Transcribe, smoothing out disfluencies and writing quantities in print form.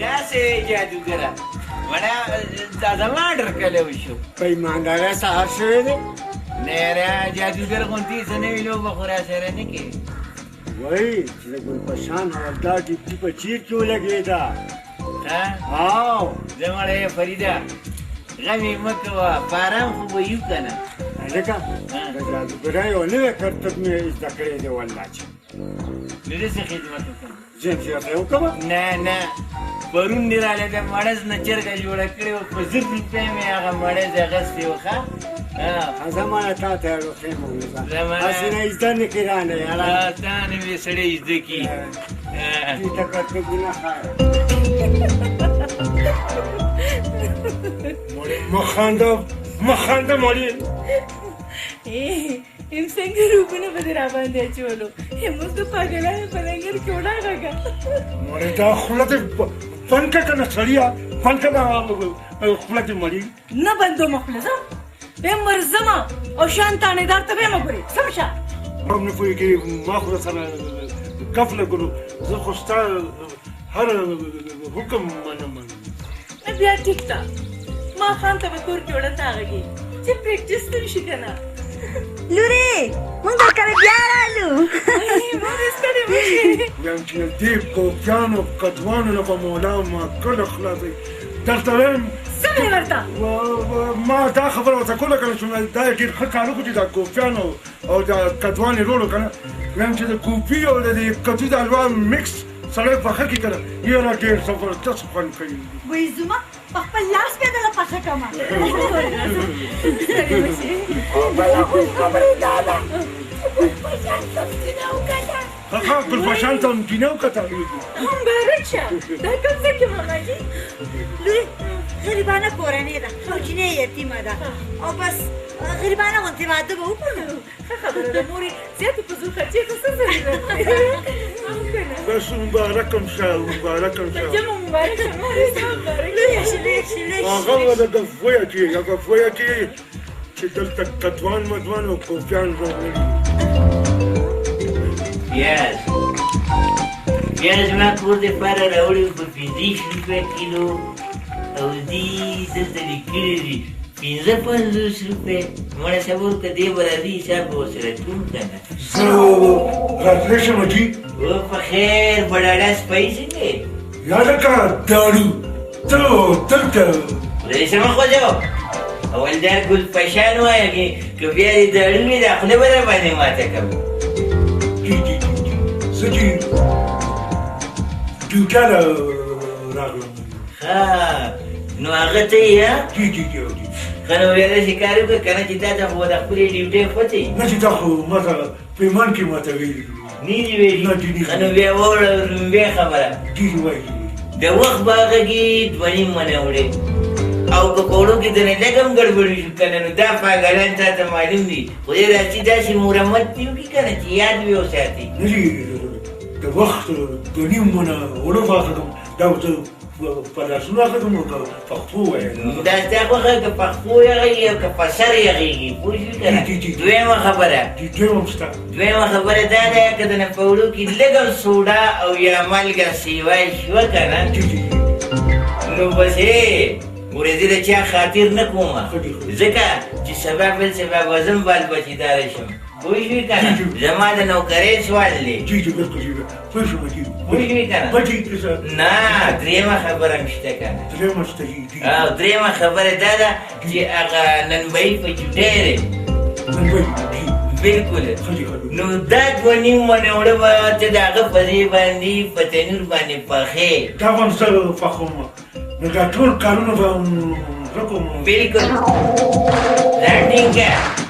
داسې جادوګره وړه دا زما آډر کلی وشو په ایماندارۍ سهار شوی دی نه یاره جادوګر غوندې څه نوي لوبه خو راسره نه کوي وایي چې د ګلپشان حوالدار ډیپټي په چیر کې ولګېده او زه مړی فریده غم یې مه کوه په ارام خو به یو که نه هلکه د جادوګرۍ یو نوی کرتب مې زده کړی دی والله چې نو داسې خدمت وکړم زه یې وکړم نه نه پرون دې رالی د مړز نه چرګه جوړه کړې وه په 1000 روپۍ مې هغه مړز اخیستی و ښه زمانه تا ته یې وښیم هسې نه یې زده نه کړي رانه یاره تا نه مې سړی زده کړي دې ته کرتبونه ښایه مه خانده مړې یم څنګه روپونه به دې راباندې اچولو موږ د پاګلانو په لنګر کې وډاغه مړې دا خوله دې بند کړه که نه سړیه بند کړه خوله دې مړې نه بندومه خوله زه بیا مرزمه او شان تانېدار ته بیا مه ګورې سم شه هم نه پوهېږې ما خو سره کف لګلو زه خو ستا هر حکم منم بیا ټیک ده ماښام ته به کور کې وړه تاغږي چې پریکټس ته وشي که نه لورې موږ درکره بیا رالو مور یې ستړې مه یم چې دې کوفیانو کدوانو نه به مولا ما کله خلاصوي درته وایم څه مې ورته ما دا خبره ورته کوله که نه چې دا یې ډېر ښه کار وکړو چې دا کوفیانو او دا کدوان یې روړو که نه وایم چې د کوفي او د دې کدو د حلوا مکس سړی پخه کړي که نه یاره ډېر زبردست خوند کوي وایي زما په خپل لاس بیا دله پخه کړمه بله خو خبرې دا ده ګلپشان ته هم کینه وکړه ښه ګلپشان ته هم کینه وکړه مبارک شه دا کوم ځای کې ماماجي لورې غریبانه کورنۍ ده کوچنۍ یتیمه ده او بس غریبانه غوندې واده به وکړو ښه خبره ده مورې زیاتې په زور خرچې ته څه ضرورت دی بس مبارکم شه مبارکم شه جمع مبارک شه مورې مبارک لویه شلې هغه به د ګفویه کې هغه ګفویه کې چې دلته کدوان مدوان او کوفیان راغلي پیاز زما کور دپاره راوړي په 50 روپۍ کیلو او دې دلته لیکلي دي 55 روپۍ مړه صبر که دې به راځي حساب به ورسره کوم که نه زه راتلی شم جي او په خیر بډاډه سپی څنګه یاده که داړو ته دلته خدای سمه خوځو اولدار ګلپشان وایه که بیا دې داړو وي دا خوله به را باندې ماته کوو زه چې ډیوټا راغلم ښه نو هغه ته یې ښه نو بیا داسې کار وکړه که نه چې تا ته خو د خپلې ډیوټۍ خوښې نه چې دا خو ماته پیمان کې ماته ویلي نه دي ویلي ښه نو بیا واوره لومبۍ خبره ډېرې وایي د وخت په هغه کې 2 منه وړې او که په وړو کې دنې لږ هم ګډوډ شو که نه نو دا پاګلان تا ته معلوم دي خدای راځي داسې مرمت دې وکړي که نه چې یاد وي وساتي نه دي د وخت 2 منه وړه واخلم دا ورته په لاسونو اخلم او که پښتو وایي دا ستا خوښه که پښتو یغېږي او که په سر یغېږي پوه شوې که نه دویمه خبره دویمه خبره دا ده که دنه په وړو کې لږ هم سوډا او یا مالګه سیوای شوه که نه نو بس ګورې زه د چا خاطر نه کومه ځکه چې سبا بل سبا به زم بال بچیداره شم پوه شوې که نه زما د نوکرۍ سوال دی پوه شوې که نه نه درېیمه خبره هم شته که نه او درېیمه خبره دا ده چې هغه ننبهي په جوډۍ دی بلکل نو دا 2 منه وړه به ته د هغه په ځای باندې په تنور باندې پخې دا به هم زه پخوم نو دا ټول کارونه به هم زه کوم بلکل دا ټینګه